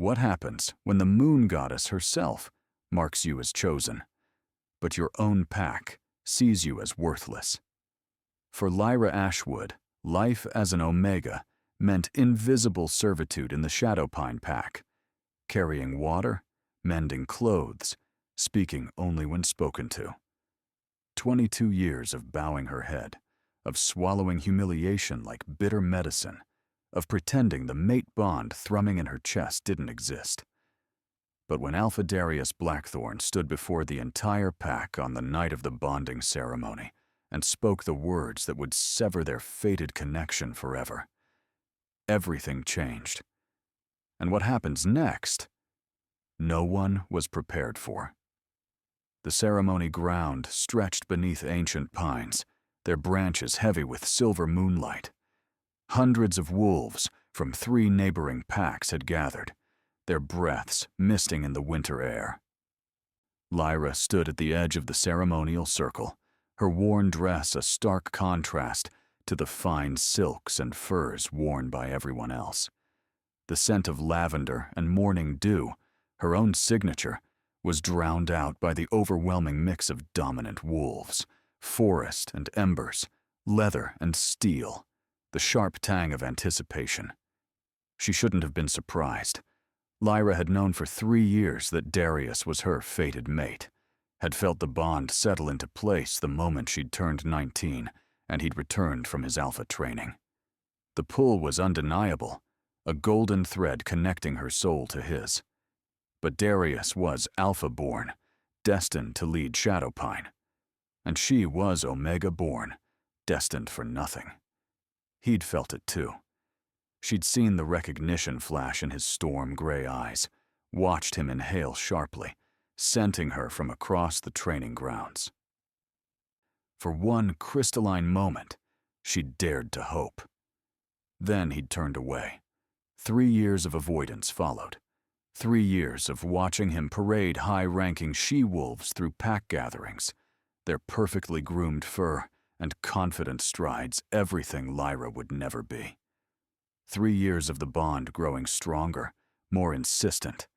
What happens when the moon goddess herself marks you as chosen, but your own pack sees you as worthless? For Lyra Ashwood, life as an Omega meant invisible servitude in the Shadowpine pack, carrying water, mending clothes, speaking only when spoken to. 22 years of bowing her head, of swallowing humiliation like bitter medicine, of pretending the mate bond thrumming in her chest didn't exist. But when Alpha Darius Blackthorn stood before the entire pack on the night of the bonding ceremony and spoke the words that would sever their fated connection forever, everything changed. And what happens next, no one was prepared for. The ceremony ground stretched beneath ancient pines, their branches heavy with silver moonlight. Hundreds of wolves from 3 neighboring packs had gathered, their breaths misting in the winter air. Lyra stood at the edge of the ceremonial circle, her worn dress a stark contrast to the fine silks and furs worn by everyone else. The scent of lavender and morning dew, her own signature, was drowned out by the overwhelming mix of dominant wolves, forest and embers, leather and steel, the sharp tang of anticipation. She shouldn't have been surprised. Lyra had known for 3 years that Darius was her fated mate, had felt the bond settle into place the moment she'd turned 19 and he'd returned from his alpha training. The pull was undeniable, a golden thread connecting her soul to his. But Darius was Alpha-born, destined to lead Shadowpine. And she was Omega-born, destined for nothing. He'd felt it too. She'd seen the recognition flash in his storm-gray eyes, watched him inhale sharply, scenting her from across the training grounds. For one crystalline moment, she'd dared to hope. Then he'd turned away. 3 years of avoidance followed. 3 years of watching him parade high-ranking she-wolves through pack gatherings, their perfectly groomed fur and confident strides everything Lyra would never be. 3 years of the bond growing stronger, more insistent,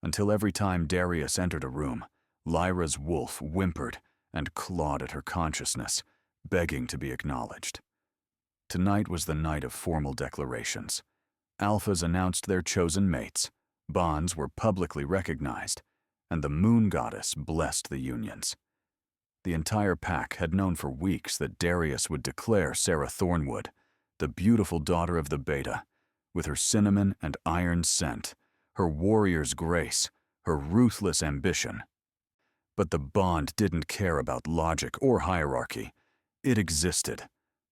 until every time Darius entered a room, Lyra's wolf whimpered and clawed at her consciousness, begging to be acknowledged. Tonight was the night of formal declarations. Alphas announced their chosen mates, bonds were publicly recognized, and the moon goddess blessed the unions. The entire pack had known for weeks that Darius would declare Sarah Thornwood, the beautiful daughter of the Beta, with her cinnamon and iron scent, her warrior's grace, her ruthless ambition. But the bond didn't care about logic or hierarchy. It existed,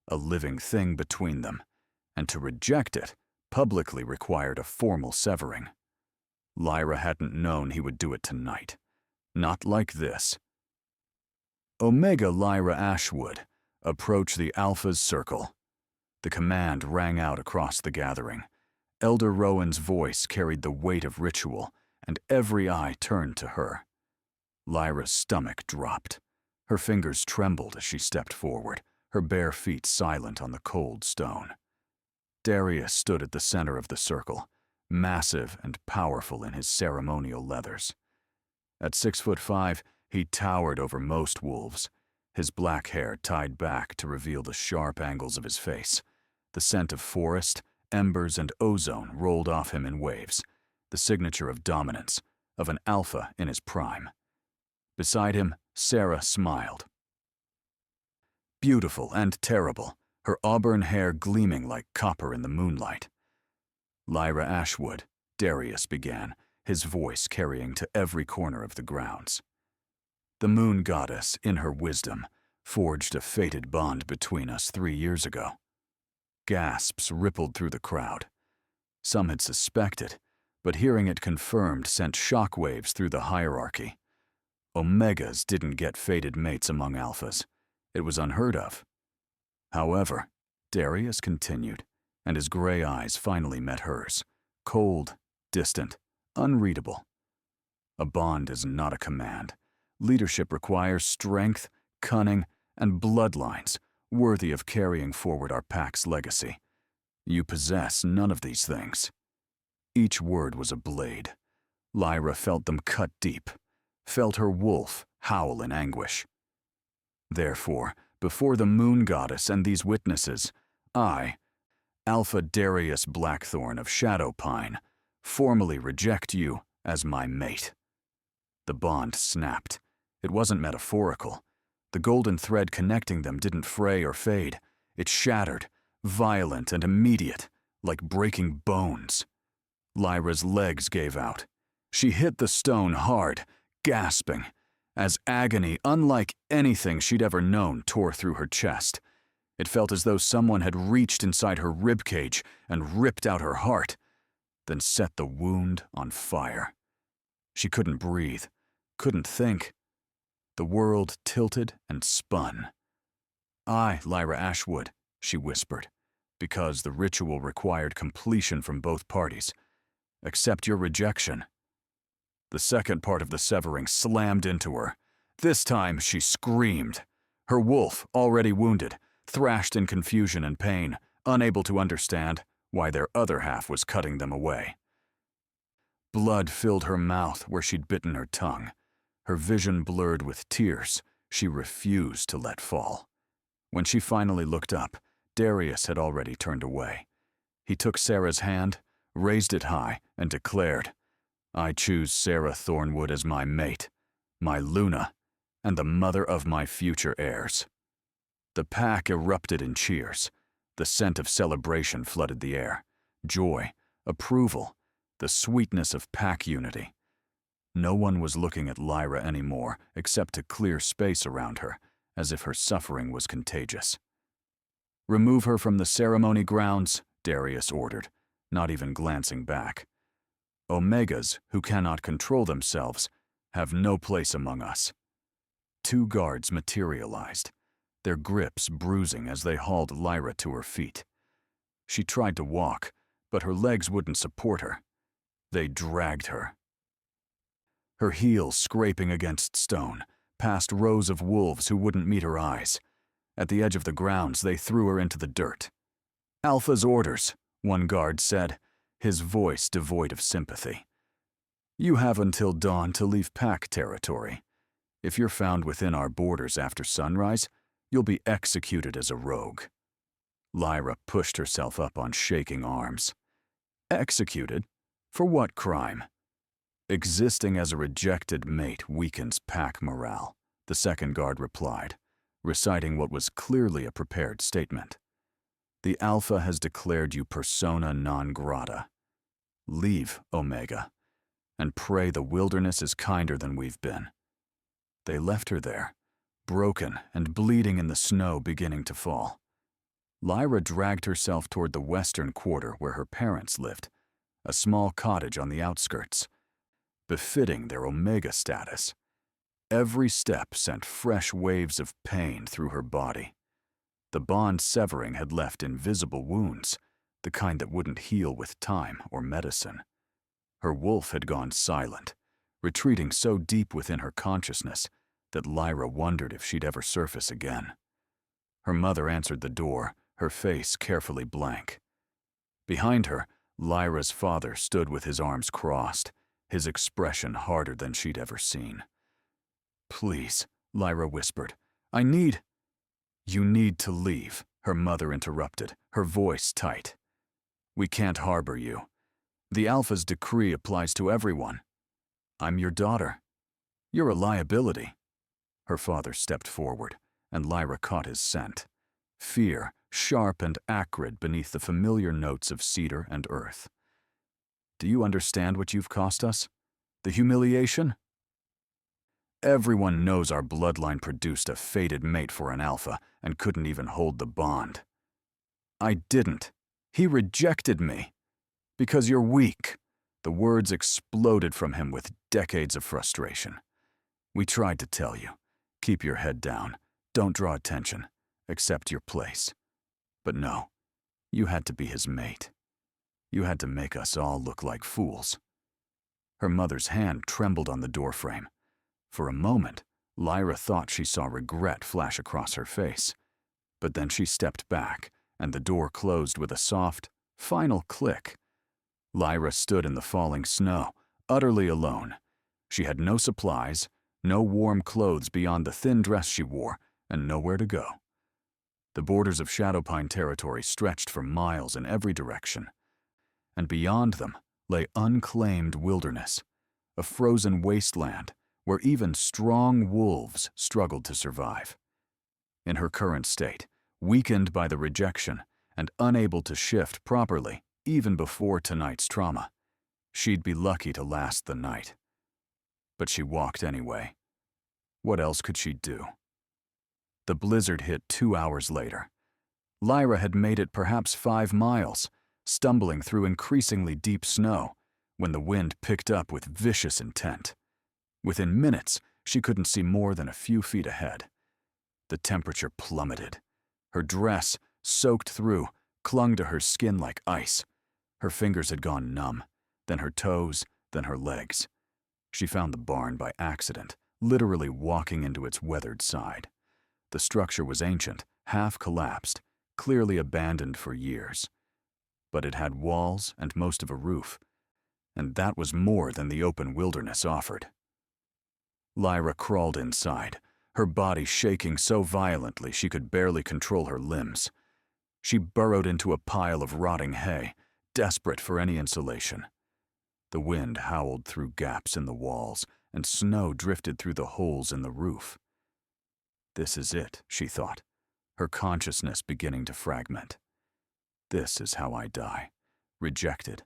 a living thing between them, and to reject it publicly required a formal severing. Lyra hadn't known he would do it tonight. Not like this. Omega Lyra Ashwood approached the Alpha's circle. The command rang out across the gathering. Elder Rowan's voice carried the weight of ritual, and every eye turned to her. Lyra's stomach dropped. Her fingers trembled as she stepped forward, her bare feet silent on the cold stone. Darius stood at the center of the circle, massive and powerful in his ceremonial leathers. At 6'5", he towered over most wolves, his black hair tied back to reveal the sharp angles of his face. The scent of forest, embers, and ozone rolled off him in waves, the signature of dominance, of an alpha in his prime. Beside him, Sarah smiled. Beautiful and terrible, her auburn hair gleaming like copper in the moonlight. Lyra Ashwood, Darius began, his voice carrying to every corner of the grounds. The moon goddess, in her wisdom, forged a fated bond between us 3 years ago. Gasps rippled through the crowd. Some had suspected, but hearing it confirmed sent shockwaves through the hierarchy. Omegas didn't get fated mates among alphas. It was unheard of. However, Darius continued, and his gray eyes finally met hers, cold, distant, unreadable. A bond is not a command. Leadership requires strength, cunning, and bloodlines worthy of carrying forward our pack's legacy. You possess none of these things. Each word was a blade. Lyra felt them cut deep, felt her wolf howl in anguish. Therefore, before the moon goddess and these witnesses, I, Alpha Darius Blackthorn of Shadowpine, formally reject you as my mate. The bond snapped. It wasn't metaphorical. The golden thread connecting them didn't fray or fade. It shattered, violent and immediate, like breaking bones. Lyra's legs gave out. She hit the stone hard, gasping, as agony unlike anything she'd ever known tore through her chest. It felt as though someone had reached inside her ribcage and ripped out her heart, then set the wound on fire. She couldn't breathe, couldn't think. The world tilted and spun. "I, Lyra Ashwood," she whispered, because the ritual required completion from both parties. "Accept your rejection." The second part of the severing slammed into her. This time she screamed. Her wolf, already wounded, thrashed in confusion and pain, unable to understand why their other half was cutting them away. Blood filled her mouth where she'd bitten her tongue. Her vision blurred with tears she refused to let fall. When she finally looked up, Darius had already turned away. He took Sarah's hand, raised it high, and declared, "I choose Sarah Thornwood as my mate, my Luna, and the mother of my future heirs." The pack erupted in cheers. The scent of celebration flooded the air. Joy, approval, the sweetness of pack unity. No one was looking at Lyra anymore except to clear space around her, as if her suffering was contagious. "Remove her from the ceremony grounds," Darius ordered, not even glancing back. "Omegas, who cannot control themselves, have no place among us." 2 guards materialized, their grips bruising as they hauled Lyra to her feet. She tried to walk, but her legs wouldn't support her. They dragged her. Her heels scraping against stone, past rows of wolves who wouldn't meet her eyes. At the edge of the grounds, they threw her into the dirt. "Alpha's orders," one guard said, his voice devoid of sympathy. "You have until dawn to leave pack territory. If you're found within our borders after sunrise, you'll be executed as a rogue." Lyra pushed herself up on shaking arms. "Executed? For what crime?" "Existing as a rejected mate weakens pack morale," the second guard replied, reciting what was clearly a prepared statement. "The Alpha has declared you persona non grata. Leave, Omega, and pray the wilderness is kinder than we've been." They left her there, broken and bleeding in the snow beginning to fall. Lyra dragged herself toward the western quarter where her parents lived, a small cottage on the outskirts, befitting their Omega status. Every step sent fresh waves of pain through her body. The bond severing had left invisible wounds, the kind that wouldn't heal with time or medicine. Her wolf had gone silent, retreating so deep within her consciousness that Lyra wondered if she'd ever surface again. Her mother answered the door, her face carefully blank. Behind her, Lyra's father stood with his arms crossed, his expression harder than she'd ever seen. "Please," Lyra whispered, "I need—" "You need to leave," her mother interrupted, her voice tight. "We can't harbor you. The Alpha's decree applies to everyone. I'm your daughter. You're a liability." Her father stepped forward, and Lyra caught his scent. Fear, sharp and acrid beneath the familiar notes of cedar and earth. "Do you understand what you've cost us? The humiliation? Everyone knows our bloodline produced a fated mate for an Alpha and couldn't even hold the bond. I didn't. He rejected me. Because you're weak." The words exploded from him with decades of frustration. "We tried to tell you. Keep your head down. Don't draw attention. Accept your place. But no, you had to be his mate. You had to make us all look like fools." Her mother's hand trembled on the doorframe. For a moment, Lyra thought she saw regret flash across her face. But then she stepped back, and the door closed with a soft, final click. Lyra stood in the falling snow, utterly alone. She had no supplies, no warm clothes beyond the thin dress she wore, and nowhere to go. The borders of Shadowpine territory stretched for miles in every direction, and beyond them lay unclaimed wilderness, a frozen wasteland where even strong wolves struggled to survive. In her current state, weakened by the rejection and unable to shift properly even before tonight's trauma, she'd be lucky to last the night. But she walked anyway. What else could she do? The blizzard hit 2 hours later. Lyra had made it perhaps 5 miles, stumbling through increasingly deep snow, when the wind picked up with vicious intent. Within minutes, she couldn't see more than a few feet ahead. The temperature plummeted. Her dress, soaked through, clung to her skin like ice. Her fingers had gone numb, then her toes, then her legs. She found the barn by accident, literally walking into its weathered side. The structure was ancient, half collapsed, clearly abandoned for years. But it had walls and most of a roof, and that was more than the open wilderness offered. Lyra crawled inside, her body shaking so violently she could barely control her limbs. She burrowed into a pile of rotting hay, desperate for any insulation. The wind howled through gaps in the walls, and snow drifted through the holes in the roof. This is it, she thought, her consciousness beginning to fragment. This is how I die, rejected,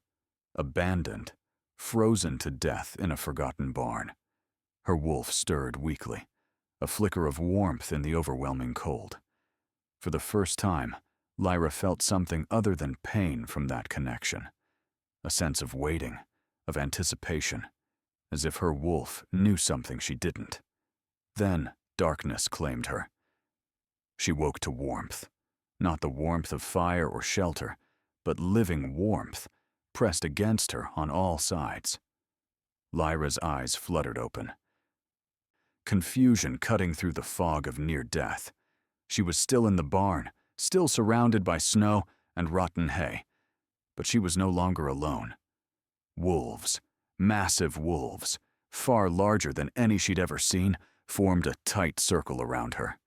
abandoned, frozen to death in a forgotten barn. Her wolf stirred weakly, a flicker of warmth in the overwhelming cold. For the first time, Lyra felt something other than pain from that connection, a sense of waiting, of anticipation, as if her wolf knew something she didn't. Then darkness claimed her. She woke to warmth, not the warmth of fire or shelter, but living warmth, pressed against her on all sides. Lyra's eyes fluttered open. Confusion cutting through the fog of near death. She was still in the barn, still surrounded by snow and rotten hay, but she was no longer alone. Wolves, massive wolves, far larger than any she'd ever seen, formed a tight circle around her.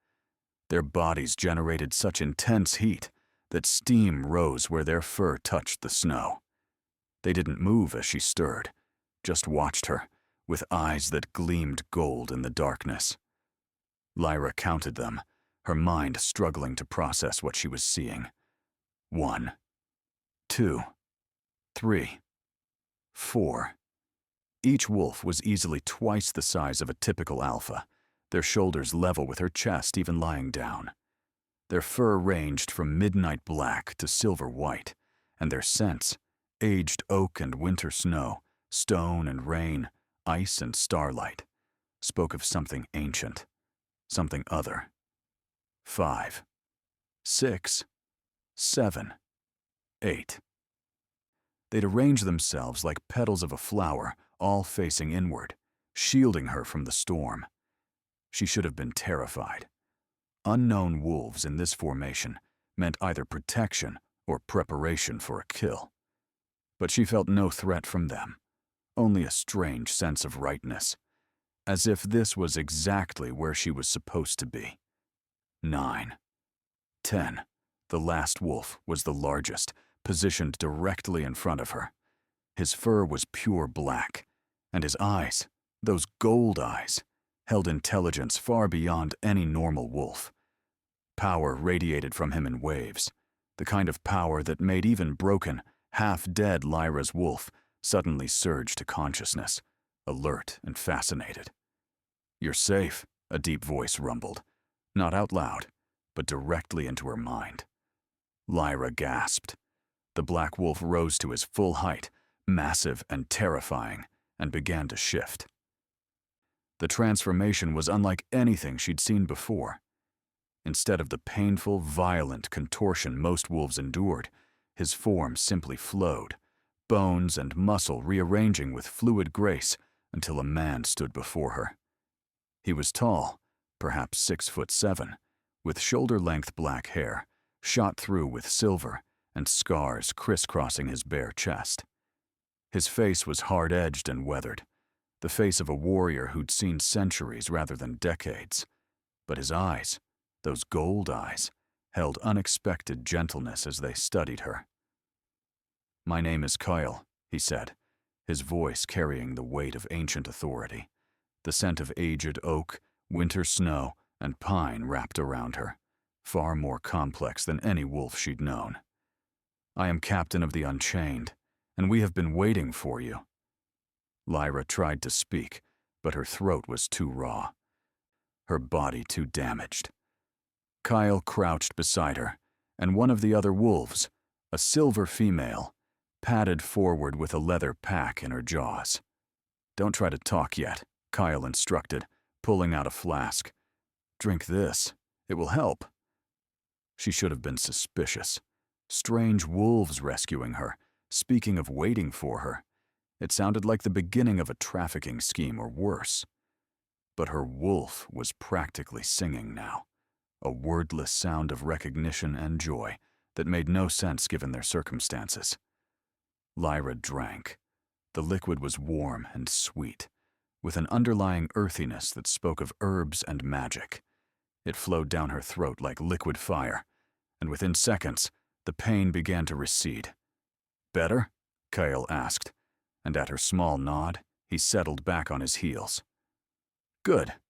Their bodies generated such intense heat that steam rose where their fur touched the snow. They didn't move as she stirred, just watched her, with eyes that gleamed gold in the darkness. Lyra counted them, her mind struggling to process what she was seeing. 1, 2, 3, 4. Each wolf was easily twice the size of a typical alpha, their shoulders level with her chest even lying down. Their fur ranged from midnight black to silver white, and their scents, aged oak and winter snow, stone and rain, ice and starlight, spoke of something ancient, something other. 5, 6, 7, 8. They'd arranged themselves like petals of a flower, all facing inward, shielding her from the storm. She should have been terrified. Unknown wolves in this formation meant either protection or preparation for a kill. But she felt no threat from them, only a strange sense of rightness, as if this was exactly where she was supposed to be. 9, 10. The last wolf was the largest, positioned directly in front of her. His fur was pure black, and his eyes, those gold eyes, held intelligence far beyond any normal wolf. Power radiated from him in waves, the kind of power that made even broken, half-dead Lyra's wolf suddenly surge to consciousness, alert and fascinated. "You're safe," a deep voice rumbled, not out loud, but directly into her mind. Lyra gasped. The black wolf rose to his full height, massive and terrifying, and began to shift. The transformation was unlike anything she'd seen before. Instead of the painful, violent contortion most wolves endured, his form simply flowed, bones and muscle rearranging with fluid grace until a man stood before her. He was tall, perhaps 6'7", with shoulder-length black hair, shot through with silver, and scars crisscrossing his bare chest. His face was hard-edged and weathered, the face of a warrior who'd seen centuries rather than decades. But his eyes, those gold eyes, held unexpected gentleness as they studied her. "My name is Kyle," he said, his voice carrying the weight of ancient authority, the scent of aged oak, winter snow, and pine wrapped around her, far more complex than any wolf she'd known. "I am captain of the Unchained, and we have been waiting for you." Lyra tried to speak, but her throat was too raw, her body too damaged. Kyle crouched beside her, and one of the other wolves, a silver female, padded forward with a leather pack in her jaws. "Don't try to talk yet," Kyle instructed, pulling out a flask. "Drink this. It will help." She should have been suspicious. Strange wolves rescuing her, speaking of waiting for her. It sounded like the beginning of a trafficking scheme or worse. But her wolf was practically singing now, a wordless sound of recognition and joy that made no sense given their circumstances. Lyra drank. The liquid was warm and sweet, with an underlying earthiness that spoke of herbs and magic. It flowed down her throat like liquid fire, and within seconds, the pain began to recede. "Better?" Kyle asked, and at her small nod, he settled back on his heels. "Good.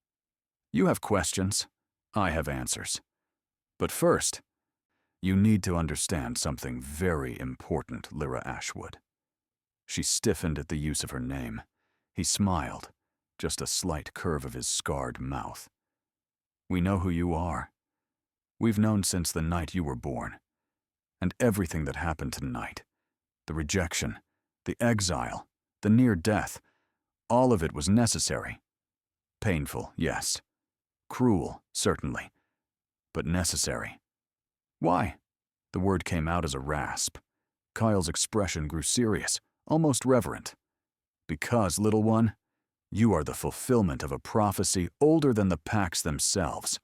You have questions. I have answers. But first, you need to understand something very important, Lyra Ashwood." She stiffened at the use of her name. He smiled, just a slight curve of his scarred mouth. "We know who you are. We've known since the night you were born. And everything that happened tonight, the rejection, the exile, the near death, all of it was necessary. Painful, yes. Cruel, certainly. But necessary." "Why?" The word came out as a rasp. Kyle's expression grew serious, almost reverent. "Because, little one, you are the fulfillment of a prophecy older than the packs themselves.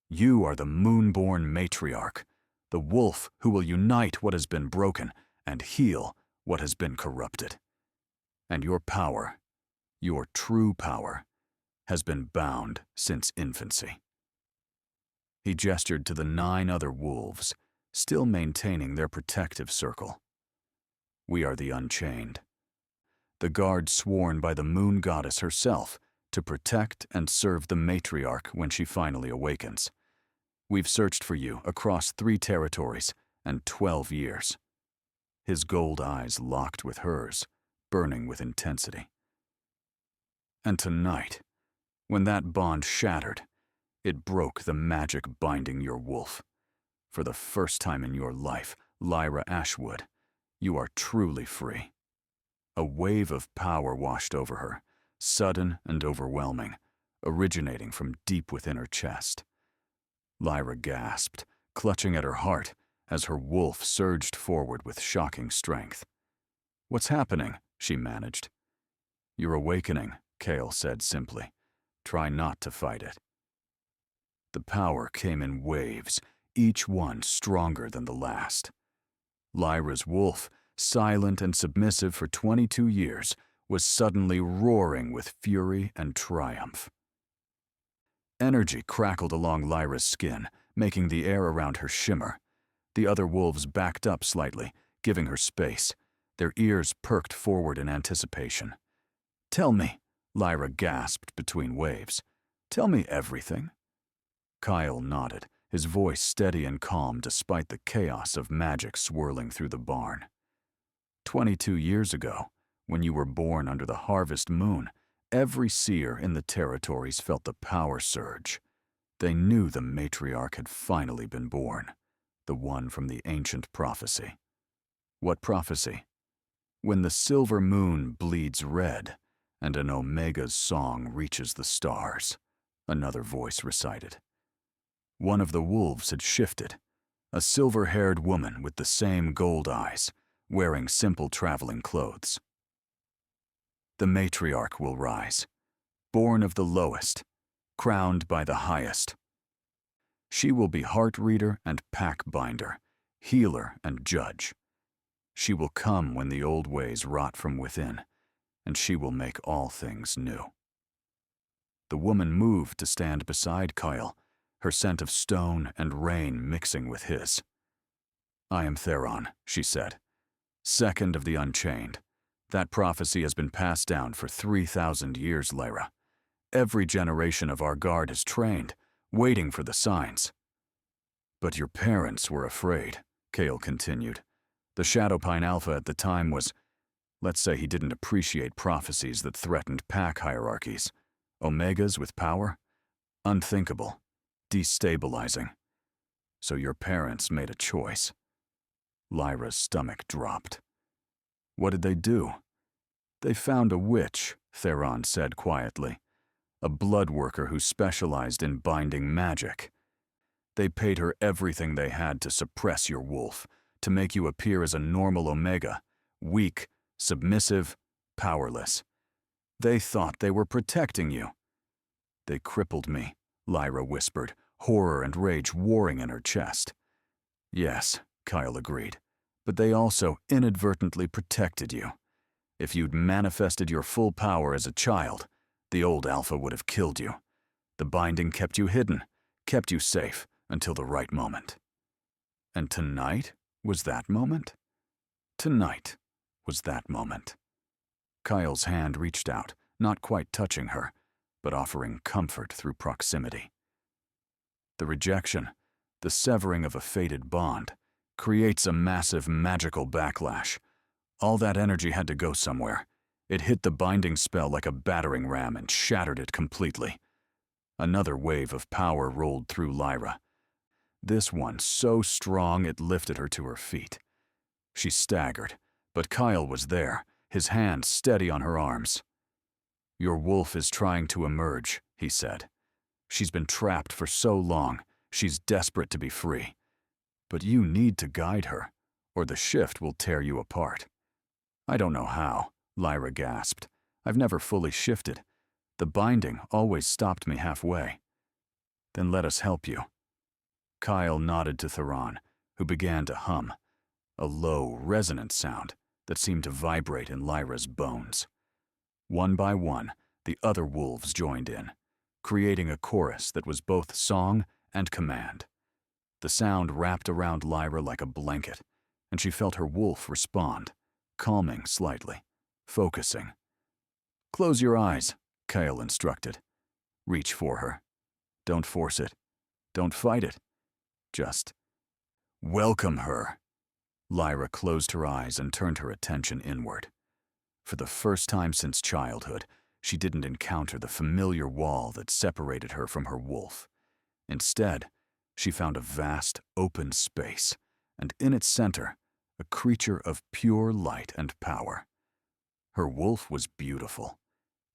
You are the moon-born matriarch, the wolf who will unite what has been broken and heal what has been corrupted. And your power, your true power, has been bound since infancy." He gestured to the 9 other wolves, still maintaining their protective circle. "We are the Unchained, the guard sworn by the moon goddess herself to protect and serve the matriarch when she finally awakens. We've searched for you across 3 territories and 12 years." His gold eyes locked with hers, burning with intensity. "And tonight, when that bond shattered, it broke the magic binding your wolf. For the first time in your life, Lyra Ashwood, you are truly free." A wave of power washed over her, sudden and overwhelming, originating from deep within her chest. Lyra gasped, clutching at her heart as her wolf surged forward with shocking strength. "What's happening?" she managed. "You're awakening," Kale said simply. "Try not to fight it." The power came in waves, each one stronger than the last. Lyra's wolf, silent and submissive for 22 years, was suddenly roaring with fury and triumph. Energy crackled along Lyra's skin, making the air around her shimmer. The other wolves backed up slightly, giving her space, their ears perked forward in anticipation. "Tell me," Lyra gasped between waves. "Tell me everything." Kyle nodded, his voice steady and calm despite the chaos of magic swirling through the barn. 22 years ago, when you were born under the harvest moon, every seer in the territories felt the power surge. They knew the matriarch had finally been born, the one from the ancient prophecy. What prophecy? When the silver moon bleeds red, and an Omega's song reaches the stars, another voice recited. One of the wolves had shifted, a silver-haired woman with the same gold eyes, wearing simple traveling clothes. "The matriarch will rise, born of the lowest, crowned by the highest. She will be heart reader and pack binder, healer and judge. She will come when the old ways rot from within, and she will make all things new. The woman moved to stand beside Kyle, her scent of stone and rain mixing with his. "I am Theron," she said, "second of the Unchained. That prophecy has been passed down for 3,000 years, Lyra. Every generation of our guard is trained, waiting for the signs." "But your parents were afraid," Kale continued. "The Shadowpine Alpha at the time was, let's say he didn't appreciate prophecies that threatened pack hierarchies. Omegas with power? Unthinkable. Destabilizing. So your parents made a choice." Lyra's stomach dropped. "What did they do?" "They found a witch," Theron said quietly. "A blood worker who specialized in binding magic. They paid her everything they had to suppress your wolf, to make you appear as a normal Omega, weak, submissive, powerless. They thought they were protecting you." "They crippled me," Lyra whispered, horror and rage warring in her chest. "Yes," Kyle agreed, "but they also inadvertently protected you. If you'd manifested your full power as a child, the old Alpha would have killed you. The binding kept you hidden, kept you safe, until the right moment." "And tonight was that moment?" "Tonight was that moment." Kyle's hand reached out, not quite touching her, but offering comfort through proximity. The rejection, the severing of a fated bond, creates a massive magical backlash. All that energy had to go somewhere. It hit the binding spell like a battering ram and shattered it completely. Another wave of power rolled through Lyra. This one so strong it lifted her to her feet. She staggered, but Kyle was there, his hand steady on her arms. "Your wolf is trying to emerge," he said. "She's been trapped for so long, she's desperate to be free. But you need to guide her, or the shift will tear you apart." "I don't know how," Lyra gasped. "I've never fully shifted. The binding always stopped me halfway." "Then let us help you." Kyle nodded to Theron, who began to hum, a low, resonant sound that seemed to vibrate in Lyra's bones. One by one, the other wolves joined in, creating a chorus that was both song and command. The sound wrapped around Lyra like a blanket, and she felt her wolf respond, calming slightly, focusing. "Close your eyes," Kyle instructed. "Reach for her. Don't force it. Don't fight it. Just welcome her." Lyra closed her eyes and turned her attention inward. For the first time since childhood, she didn't encounter the familiar wall that separated her from her wolf. Instead, she found a vast, open space, and in its center, a creature of pure light and power. Her wolf was beautiful,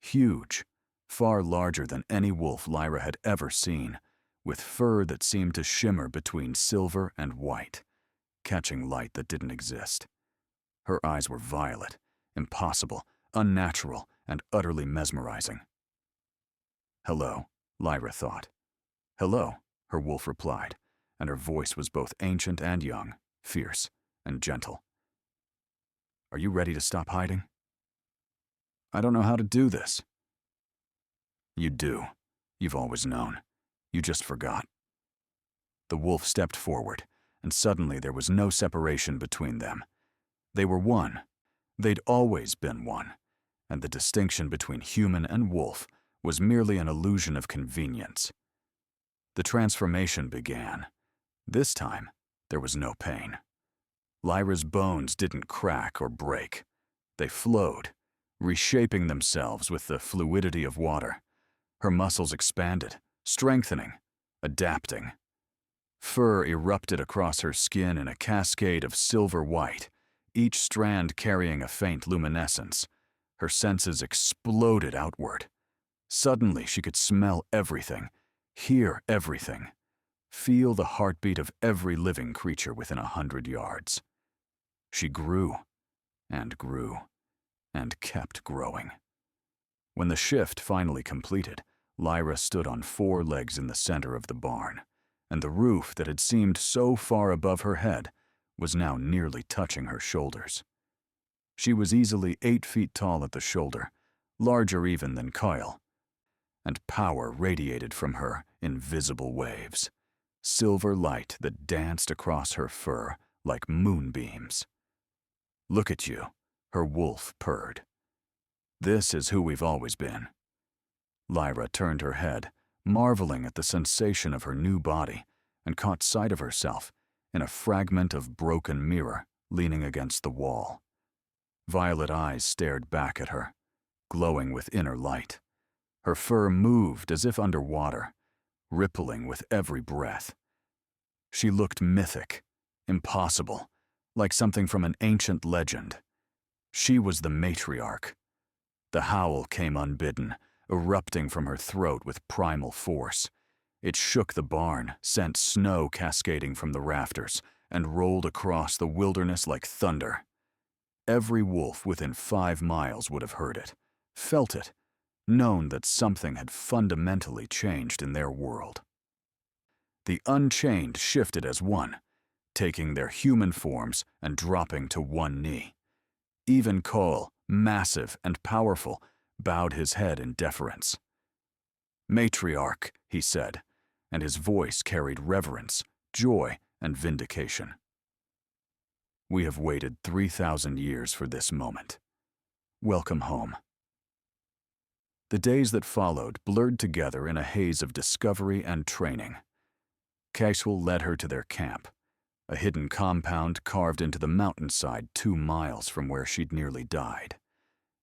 huge, far larger than any wolf Lyra had ever seen, with fur that seemed to shimmer between silver and white, catching light that didn't exist. Her eyes were violet, impossible, unnatural, and utterly mesmerizing. "Hello," Lyra thought. "Hello," her wolf replied, and her voice was both ancient and young, fierce and gentle. "Are you ready to stop hiding?" "I don't know how to do this." "You do. You've always known. You just forgot." The wolf stepped forward, and suddenly there was no separation between them. They were one. They'd always been one, and the distinction between human and wolf was merely an illusion of convenience. The transformation began. This time, there was no pain. Lyra's bones didn't crack or break. They flowed, reshaping themselves with the fluidity of water. Her muscles expanded, strengthening, adapting. Fur erupted across her skin in a cascade of silver white, each strand carrying a faint luminescence. Her senses exploded outward. Suddenly, she could smell everything, hear everything, feel the heartbeat of every living creature within 100 yards. She grew, and grew, and kept growing. When the shift finally completed, Lyra stood on 4 legs in the center of the barn, and the roof that had seemed so far above her head was now nearly touching her shoulders. She was easily 8 feet tall at the shoulder, larger even than Kyle, and power radiated from her in visible waves, silver light that danced across her fur like moonbeams. "Look at you," her wolf purred. "This is who we've always been." Lyra turned her head, marveling at the sensation of her new body, and caught sight of herself in a fragment of broken mirror leaning against the wall. Violet eyes stared back at her, glowing with inner light. Her fur moved as if underwater, rippling with every breath. She looked mythic, impossible, like something from an ancient legend. She was the matriarch. The howl came unbidden, erupting from her throat with primal force. It shook the barn, sent snow cascading from the rafters, and rolled across the wilderness like thunder. Every wolf within 5 miles would have heard it, felt it, known that something had fundamentally changed in their world. The Unchained shifted as one, taking their human forms and dropping to one knee. Even Cole, massive and powerful, bowed his head in deference. "Matriarch," he said, and his voice carried reverence, joy, and vindication. "We have waited 3,000 years for this moment. Welcome home." The days that followed blurred together in a haze of discovery and training. Casual led her to their camp, a hidden compound carved into the mountainside 2 miles from where she'd nearly died.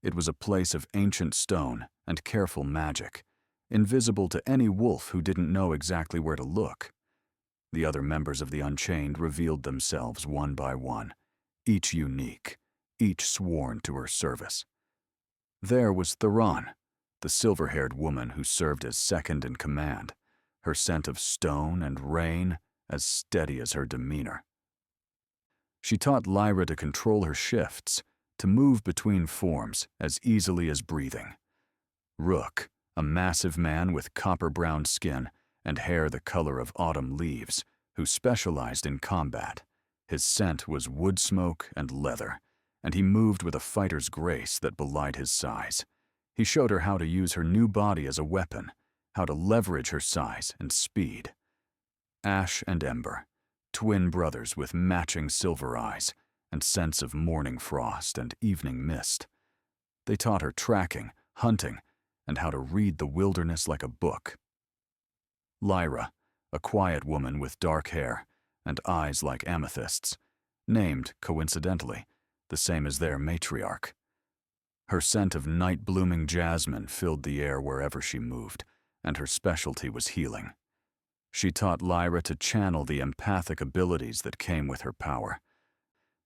It was a place of ancient stone and careful magic, invisible to any wolf who didn't know exactly where to look. The other members of the Unchained revealed themselves one by one, each unique, each sworn to her service. There was Theron, the silver-haired woman who served as second in command, her scent of stone and rain as steady as her demeanor. She taught Lyra to control her shifts, to move between forms as easily as breathing. Rook, a massive man with copper-brown skin and hair the color of autumn leaves, who specialized in combat. His scent was wood smoke and leather, and he moved with a fighter's grace that belied his size. He showed her how to use her new body as a weapon, how to leverage her size and speed. Ash and Ember, twin brothers with matching silver eyes and scents of morning frost and evening mist. They taught her tracking, hunting, and how to read the wilderness like a book. Lyra, a quiet woman with dark hair and eyes like amethysts, named, coincidentally, the same as their matriarch. Her scent of night-blooming jasmine filled the air wherever she moved, and her specialty was healing. She taught Lyra to channel the empathic abilities that came with her power,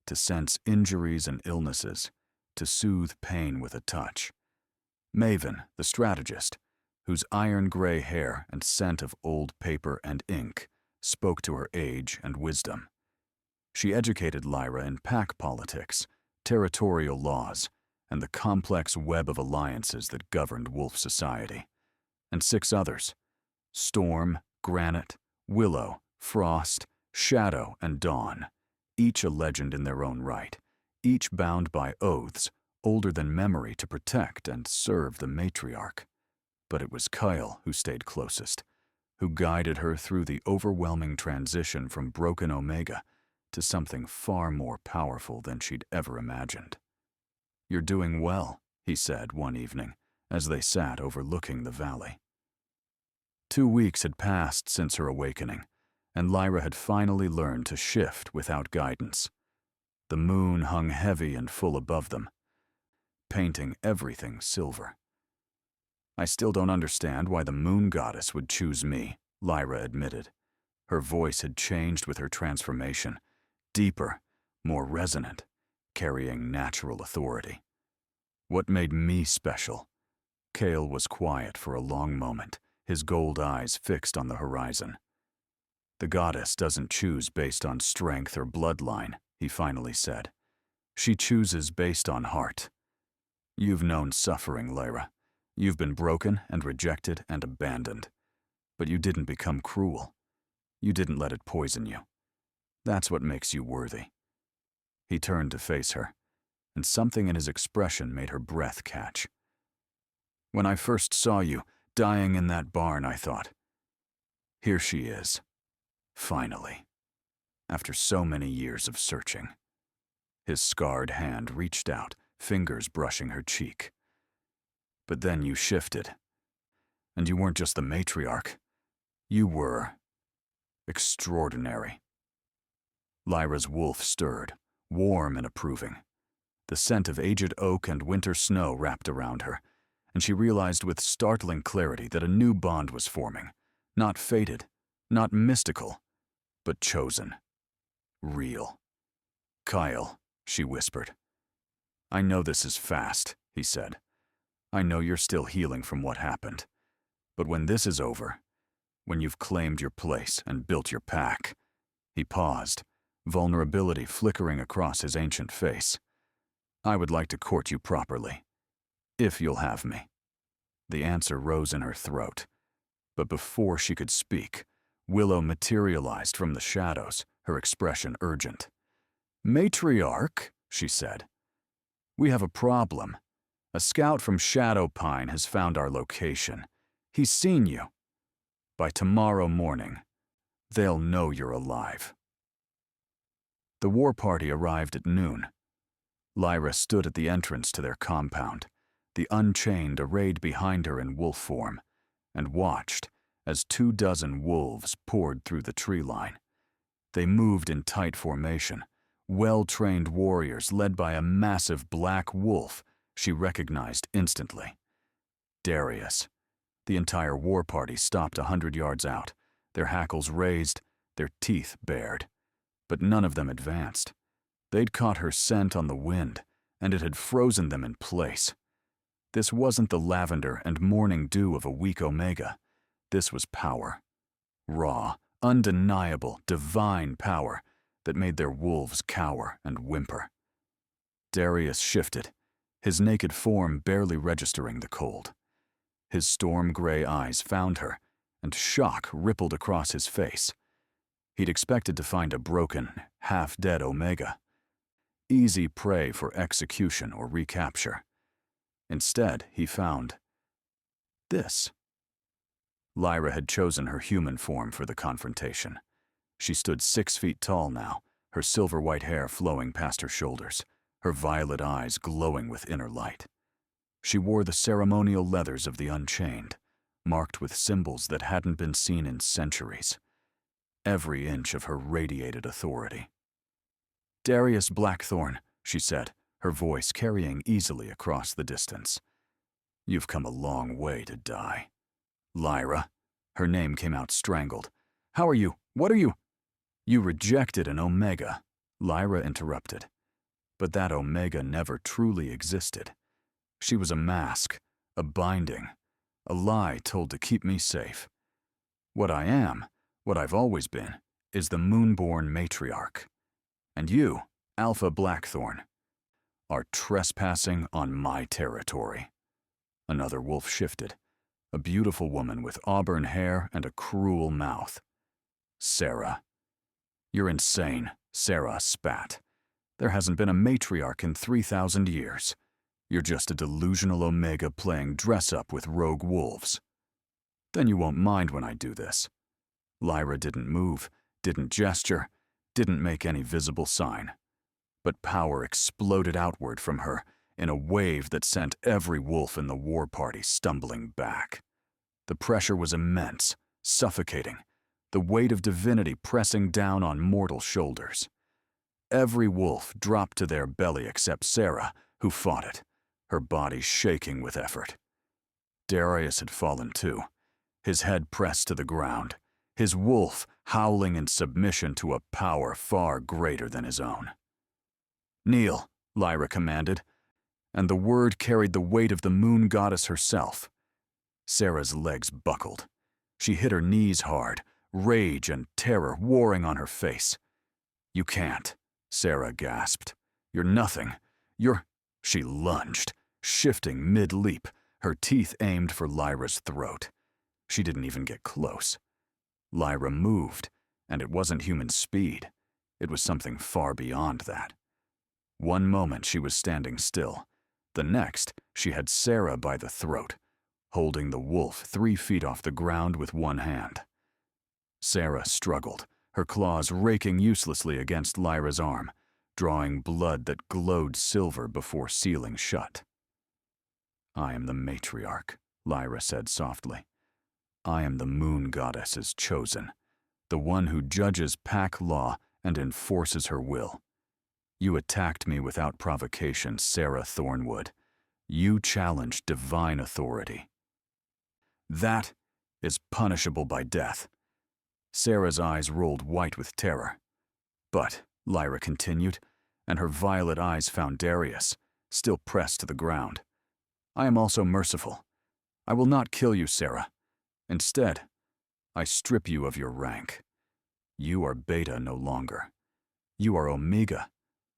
to sense injuries and illnesses, to soothe pain with a touch. Maven, the strategist, whose iron-gray hair and scent of old paper and ink spoke to her age and wisdom. She educated Lyra in pack politics, territorial laws, and the complex web of alliances that governed wolf society. And 6 others: Storm, Granite, Willow, Frost, Shadow, and Dawn, each a legend in their own right, each bound by oaths older than memory to protect and serve the matriarch. But it was Kyle who stayed closest, who guided her through the overwhelming transition from broken Omega to something far more powerful than she'd ever imagined. "You're doing well," he said one evening, as they sat overlooking the valley. 2 weeks had passed since her awakening, and Lyra had finally learned to shift without guidance. The moon hung heavy and full above them, painting everything silver. "I still don't understand why the moon goddess would choose me," Lyra admitted. Her voice had changed with her transformation, deeper, more resonant, carrying natural authority. "What made me special?" Cale was quiet for a long moment, his gold eyes fixed on the horizon. "The goddess doesn't choose based on strength or bloodline," he finally said. "She chooses based on heart. You've known suffering, Lyra. You've been broken and rejected and abandoned. But you didn't become cruel. You didn't let it poison you. That's what makes you worthy. He turned to face her, and something in his expression made her breath catch. When I first saw you, dying in that barn, I thought, here she is. Finally. After so many years of searching. His scarred hand reached out, fingers brushing her cheek. But then you shifted. And you weren't just the matriarch. You were extraordinary. Lyra's wolf stirred, warm and approving. The scent of aged oak and winter snow wrapped around her, and she realized with startling clarity that a new bond was forming. Not fated, not mystical, but chosen. Real. Kyle, she whispered. I know this is fast, he said. I know you're still healing from what happened. But when this is over, when you've claimed your place and built your pack, he paused, vulnerability flickering across his ancient face. I would like to court you properly, if you'll have me. The answer rose in her throat, but before she could speak, Willow materialized from the shadows, her expression urgent. Matriarch, she said. We have a problem. A scout from Shadowpine has found our location. He's seen you. By tomorrow morning, they'll know you're alive. The war party arrived at noon. Lyra stood at the entrance to their compound, the Unchained arrayed behind her in wolf form, and watched as 24 wolves poured through the tree line. They moved in tight formation, well-trained warriors led by a massive black wolf she recognized instantly. Darius. The entire war party stopped 100 yards out, their hackles raised, their teeth bared. But none of them advanced. They'd caught her scent on the wind, and it had frozen them in place. This wasn't the lavender and morning dew of a weak Omega. This was power. Raw, undeniable, divine power that made their wolves cower and whimper. Darius shifted, his naked form barely registering the cold. His storm-gray eyes found her, and shock rippled across his face. He'd expected to find a broken, half-dead Omega. Easy prey for execution or recapture. Instead, he found this. Lyra had chosen her human form for the confrontation. She stood 6 feet tall now, her silver-white hair flowing past her shoulders, her violet eyes glowing with inner light. She wore the ceremonial leathers of the Unchained, marked with symbols that hadn't been seen in centuries. Every inch of her radiated authority. Darius Blackthorn, she said, her voice carrying easily across the distance. You've come a long way to die. Lyra. Her name came out strangled. How are you? What are you? You rejected an Omega, Lyra interrupted. But that Omega never truly existed. She was a mask, a binding, a lie told to keep me safe. What I am, what I've always been, is the Moonborn Matriarch. And you, Alpha Blackthorn, are trespassing on my territory. Another wolf shifted, a beautiful woman with auburn hair and a cruel mouth. Sarah. You're insane, Sarah spat. There hasn't been a matriarch in 3,000 years. You're just a delusional Omega playing dress-up with rogue wolves. Then you won't mind when I do this. Lyra didn't move, didn't gesture, didn't make any visible sign. But power exploded outward from her in a wave that sent every wolf in the war party stumbling back. The pressure was immense, suffocating, the weight of divinity pressing down on mortal shoulders. Every wolf dropped to their belly except Sarah, who fought it, her body shaking with effort. Darius had fallen too, his head pressed to the ground, his wolf howling in submission to a power far greater than his own. Kneel, Lyra commanded, and the word carried the weight of the moon goddess herself. Sarah's legs buckled. She hit her knees hard, rage and terror warring on her face. You can't, Sarah gasped. You're nothing. You're... She lunged, shifting mid-leap, her teeth aimed for Lyra's throat. She didn't even get close. Lyra moved, and it wasn't human speed. It was something far beyond that. One moment she was standing still. The next, she had Sarah by the throat, holding the wolf 3 feet off the ground with one hand. Sarah struggled, her claws raking uselessly against Lyra's arm, drawing blood that glowed silver before sealing shut. "I am the matriarch," Lyra said softly. "I am the moon goddess's chosen, the one who judges pack law and enforces her will. You attacked me without provocation, Sarah Thornwood. You challenged divine authority. That is punishable by death." Sarah's eyes rolled white with terror. "But," Lyra continued, and her violet eyes found Darius, still pressed to the ground, "I am also merciful. I will not kill you, Sarah. Instead, I strip you of your rank. You are Beta no longer. You are Omega,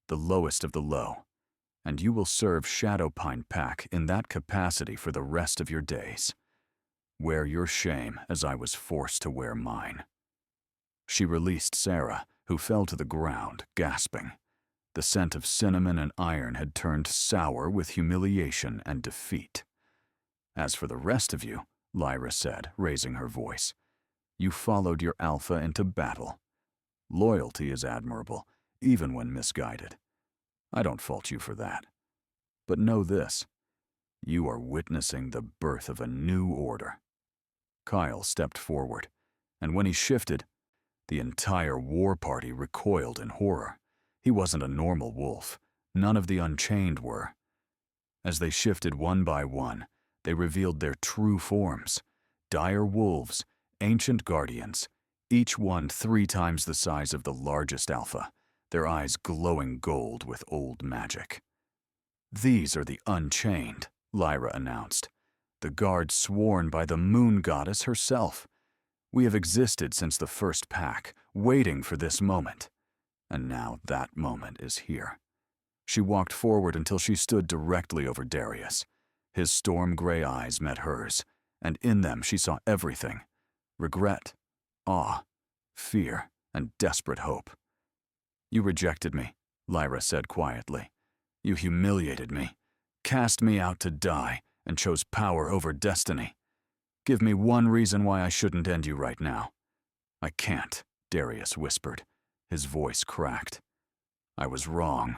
the lowest of the low, and you will serve Shadowpine Pack in that capacity for the rest of your days. Wear your shame as I was forced to wear mine." She released Sarah, who fell to the ground, gasping. The scent of cinnamon and iron had turned sour with humiliation and defeat. "As for the rest of you," Lyra said, raising her voice, "you followed your alpha into battle. Loyalty is admirable, even when misguided. I don't fault you for that. But know this, you are witnessing the birth of a new order." Kyle stepped forward, and when he shifted, the entire war party recoiled in horror. He wasn't a normal wolf. None of the Unchained were. As they shifted one by one, they revealed their true forms: dire wolves, ancient guardians, each one 3 times the size of the largest alpha, their eyes glowing gold with old magic. "These are the Unchained," Lyra announced. "The guard sworn by the moon goddess herself. We have existed since the first pack, waiting for this moment. And now that moment is here." She walked forward until she stood directly over Darius. His storm-gray eyes met hers, and in them she saw everything: regret, awe, fear, and desperate hope. "You rejected me," Lyra said quietly. "You humiliated me, cast me out to die, and chose power over destiny. Give me one reason why I shouldn't end you right now." "I can't," Darius whispered. His voice cracked. "I was wrong."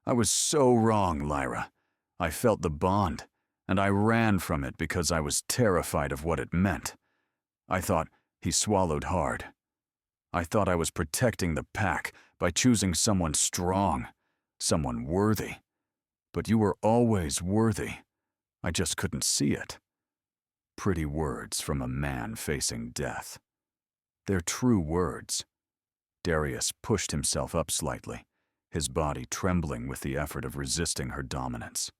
"I was so wrong, Lyra. I felt the bond, and I ran from it because I was terrified of what it meant. I thought," he swallowed hard, "I thought I was protecting the pack by choosing someone strong, someone worthy. But you were always worthy. I just couldn't see it." Pretty words from a man facing death. They're true words. Darius pushed himself up slightly, his body trembling with the effort of resisting her dominance.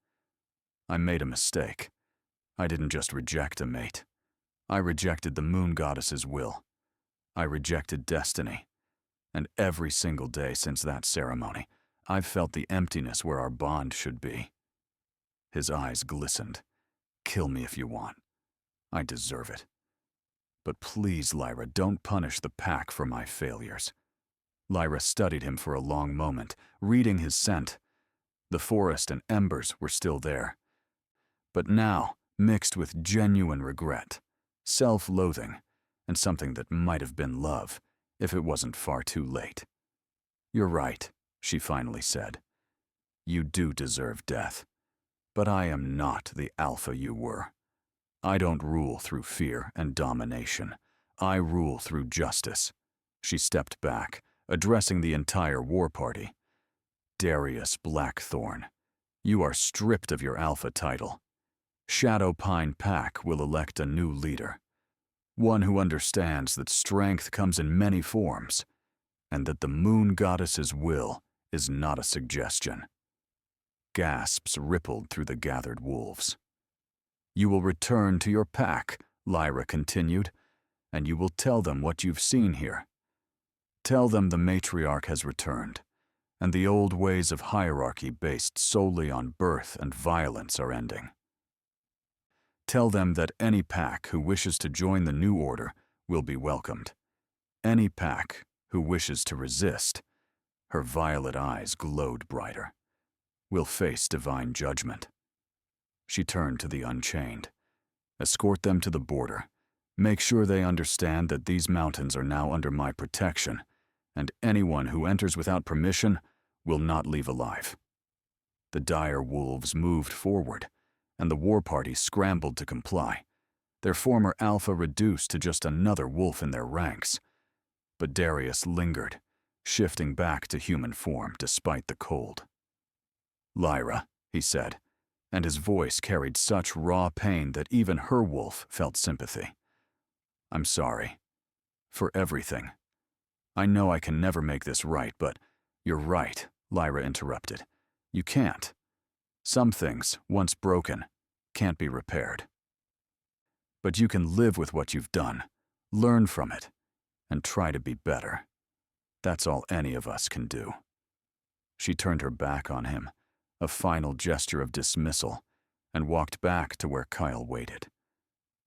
"I made a mistake. I didn't just reject a mate. I rejected the moon goddess's will. I rejected destiny. And every single day since that ceremony, I've felt the emptiness where our bond should be." His eyes glistened. "Kill me if you want. I deserve it. But please, Lyra, don't punish the pack for my failures." Lyra studied him for a long moment, reading his scent. The forest and embers were still there, but now mixed with genuine regret, self-loathing, and something that might have been love if it wasn't far too late. "You're right," she finally said. "You do deserve death. But I am not the alpha you were. I don't rule through fear and domination. I rule through justice." She stepped back, addressing the entire war party. "Darius Blackthorn, you are stripped of your alpha title. Shadowpine Pack will elect a new leader. One who understands that strength comes in many forms, and that the moon goddess's will is not a suggestion." Gasps rippled through the gathered wolves. "You will return to your pack," Lyra continued, "and you will tell them what you've seen here. Tell them the matriarch has returned, and the old ways of hierarchy based solely on birth and violence are ending. Tell them that any pack who wishes to join the new order will be welcomed. Any pack who wishes to resist Her violet eyes glowed brighter. "We'll face divine judgment." She turned to the Unchained. "Escort them to the border. Make sure they understand that these mountains are now under my protection, and anyone who enters without permission will not leave alive." The dire wolves moved forward, and the war party scrambled to comply, their former alpha reduced to just another wolf in their ranks. But Darius lingered, shifting back to human form despite the cold. "Lyra," he said, and his voice carried such raw pain that even her wolf felt sympathy. "I'm sorry. For everything. I know I can never make this right, but—" "You're right," Lyra interrupted. "You can't. Some things, once broken, can't be repaired. But you can live with what you've done, learn from it, and try to be better. That's all any of us can do." She turned her back on him, a final gesture of dismissal, and walked back to where Kyle waited.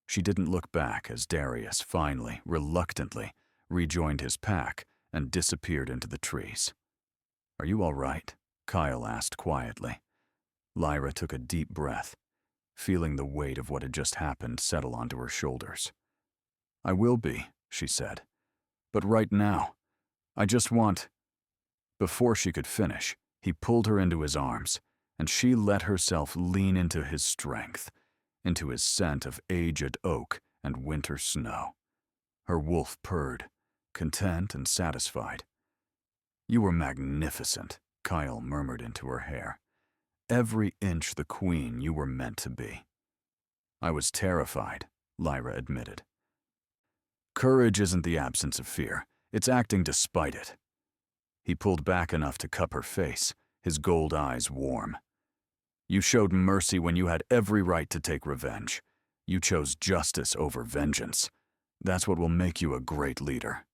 She didn't look back as Darius finally, reluctantly, rejoined his pack and disappeared into the trees. "Are you all right?" Kyle asked quietly. Lyra took a deep breath, feeling the weight of what had just happened settle onto her shoulders. "I will be," she said. "But right now, I just want—" Before she could finish, he pulled her into his arms, and she let herself lean into his strength, into his scent of aged oak and winter snow. Her wolf purred, content and satisfied. "You were magnificent," Kyle murmured into her hair. "Every inch the queen you were meant to be." "I was terrified," Lyra admitted. "Courage isn't the absence of fear, it's acting despite it." He pulled back enough to cup her face, his gold eyes warm. "You showed mercy when you had every right to take revenge. You chose justice over vengeance. That's what will make you a great leader.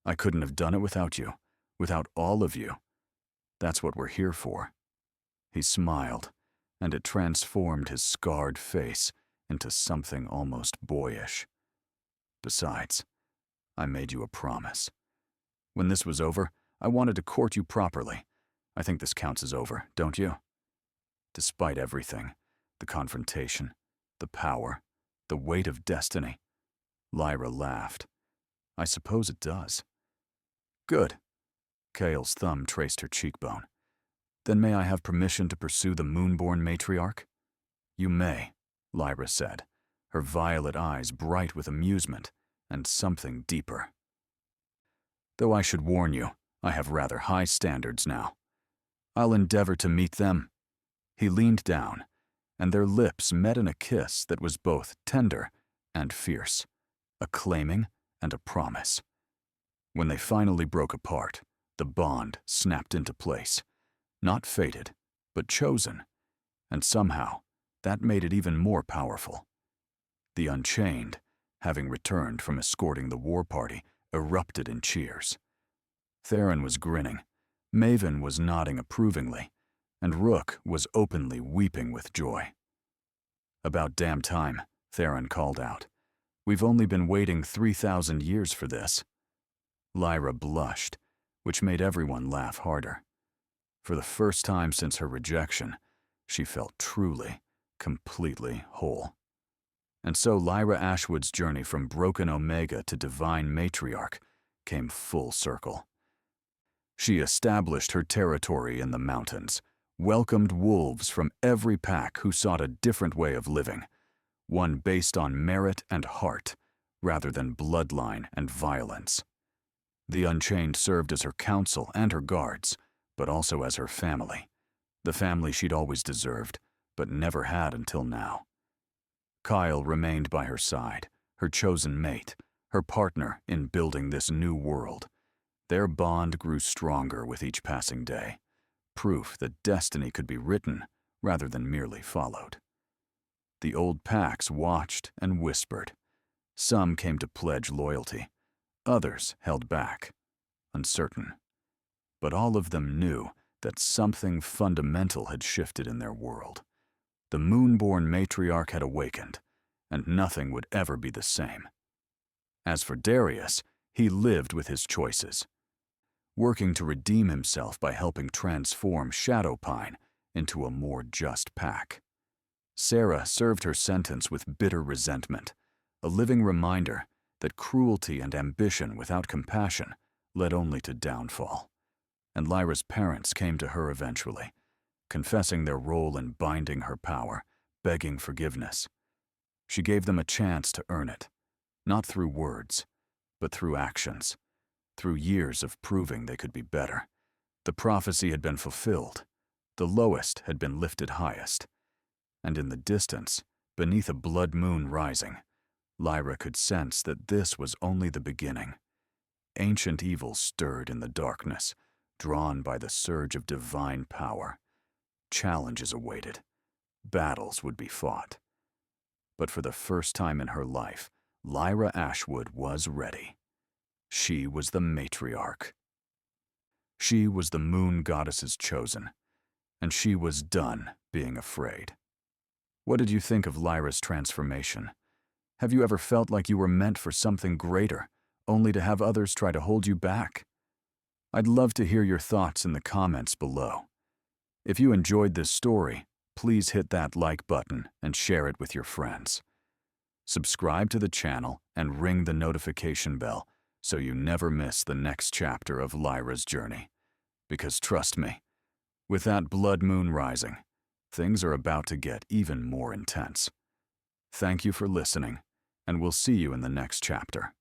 I couldn't have done it without you, without all of you. That's what we're here for." He smiled, and it transformed his scarred face into something almost boyish. "Besides, I made you a promise. When this was over, I wanted to court you properly. I think this counts as over, don't you?" Despite everything, the confrontation, the power, the weight of destiny, Lyra laughed. "I suppose it does." "Good." Kale's thumb traced her cheekbone. "Then may I have permission to pursue the Moonborn matriarch?" "You may," Lyra said, her violet eyes bright with amusement and something deeper. "Though I should warn you, I have rather high standards now. I'll endeavor to meet them." He leaned down, and their lips met in a kiss that was both tender and fierce, a claiming and a promise. When they finally broke apart, the bond snapped into place. Not fated, but chosen, and somehow that made it even more powerful. The Unchained, having returned from escorting the war party, erupted in cheers. Theron was grinning, Maven was nodding approvingly, and Rook was openly weeping with joy. "About damn time," Theron called out. "We've only been waiting 3,000 years for this." Lyra blushed, which made everyone laugh harder. For the first time since her rejection, she felt truly, completely whole. And so Lyra Ashwood's journey from broken Omega to divine matriarch came full circle. She established her territory in the mountains, welcomed wolves from every pack who sought a different way of living, one based on merit and heart, rather than bloodline and violence. The Unchained served as her counsel and her guards, but also as her family, the family she'd always deserved, but never had until now. Kyle remained by her side, her chosen mate, her partner in building this new world. Their bond grew stronger with each passing day, proof that destiny could be written rather than merely followed. The old packs watched and whispered. Some came to pledge loyalty, others held back, uncertain. But all of them knew that something fundamental had shifted in their world. The Moonborn matriarch had awakened, and nothing would ever be the same. As for Darius, he lived with his choices. working to redeem himself by helping transform Shadowpine into a more just pack. Sarah served her sentence with bitter resentment, a living reminder that cruelty and ambition without compassion led only to downfall. And Lyra's parents came to her eventually, confessing their role in binding her power, begging forgiveness. She gave them a chance to earn it, not through words, but through actions, through years of proving they could be better. The prophecy had been fulfilled. The lowest had been lifted highest. And in the distance, beneath a blood moon rising, Lyra could sense that this was only the beginning. Ancient evil stirred in the darkness, drawn by the surge of divine power. Challenges awaited. Battles would be fought. But for the first time in her life, Lyra Ashwood was ready. She was the matriarch. She was the moon goddess's chosen, and she was done being afraid. What did you think of Lyra's transformation? Have you ever felt like you were meant for something greater, only to have others try to hold you back? I'd love to hear your thoughts in the comments below. If you enjoyed this story, please hit that like button and share it with your friends. Subscribe to the channel and ring the notification bell so you never miss the next chapter of Lyra's journey. Because trust me, with that blood moon rising, things are about to get even more intense. Thank you for listening, and we'll see you in the next chapter.